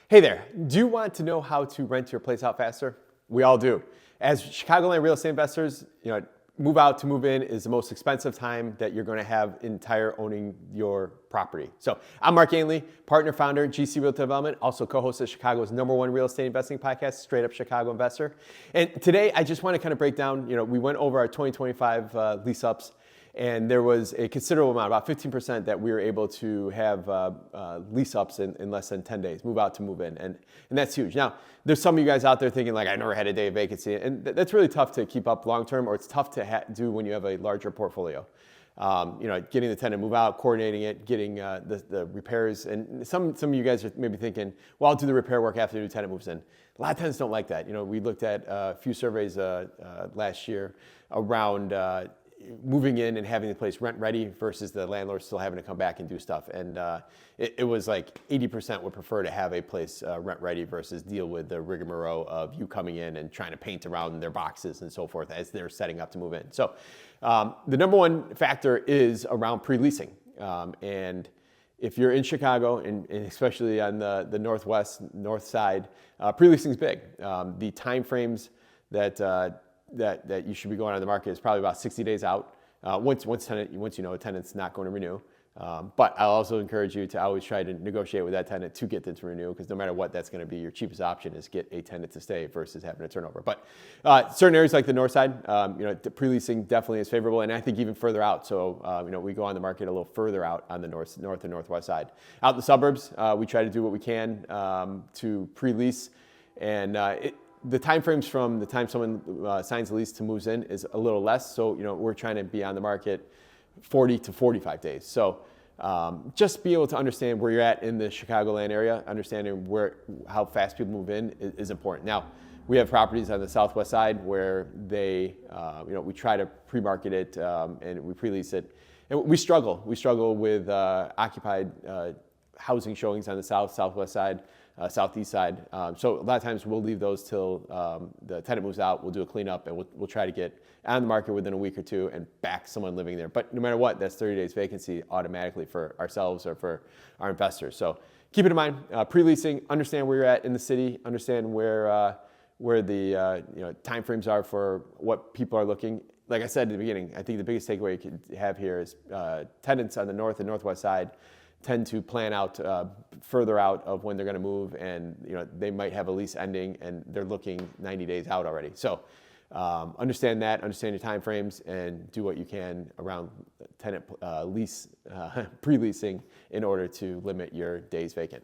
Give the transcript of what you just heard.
Hey there, do you want to know how to rent your place out faster? We all do. As Chicagoland real estate investors, move out to move in is the most expensive time that you're going to have entire owning your property. So I'm Mark Ainley, partner, founder, GC Realty Development, also co-host of Chicago's #1 real estate investing podcast, Straight Up Chicago Investor. And today I just want to kind of break down, we went over our 2025 lease ups, and there was a considerable amount, about 15%, that we were able to have lease ups in less than 10 days, move out to move in. And that's huge. Now, there's some of you guys out there thinking like, I never had a day of vacancy. And that's really tough to keep up long-term, or it's tough to do when you have a larger portfolio. Getting the tenant move out, coordinating it, getting the repairs. And some of you guys are maybe thinking, well, I'll do the repair work after the new tenant moves in. A lot of tenants don't like that. We looked at a few surveys last year around moving in and having the place rent ready versus the landlord still having to come back and do stuff. And it was like 80% would prefer to have a place rent ready versus deal with the rigmarole of you coming in and trying to paint around their boxes and so forth as they're setting up to move in. So the #1 factor is around pre-leasing. And if you're in Chicago, and especially on the north side, pre-leasing is big. The time frames that you should be going on the market is probably about 60 days out. Once you know a tenant's not going to renew. But I'll also encourage you to always try to negotiate with that tenant to get them to renew, because no matter what, that's going to be your cheapest option is get a tenant to stay versus having a turnover. But certain areas like the north side, pre-leasing definitely is favorable, and I think even further out. So we go on the market a little further out on the north and northwest side. Out in the suburbs, we try to do what we can to pre-lease, and the time frames from the time someone signs a lease to moves in is a little less. So, we're trying to be on the market 40 to 45 days. So just be able to understand where you're at in the Chicagoland area, understanding how fast people move in is important. Now, we have properties on the southwest side where we try to pre-market it and we pre-lease it. And we struggle. We struggle with occupied housing showings on the southwest side. Southeast side. So a lot of times we'll leave those till the tenant moves out. We'll do a cleanup and we'll try to get on the market within a week or two and back someone living there. But no matter what, that's 30 days vacancy automatically for ourselves or for our investors. So keep it in mind. Pre-leasing, understand where you're at in the city, understand where the time frames are for what people are looking. Like I said at the beginning, I think the biggest takeaway you could have here is tenants on the north and northwest side tend to plan out further out of when they're going to move, and they might have a lease ending and they're looking 90 days out already. So understand your time frames, and do what you can around tenant lease pre-leasing in order to limit your days vacant.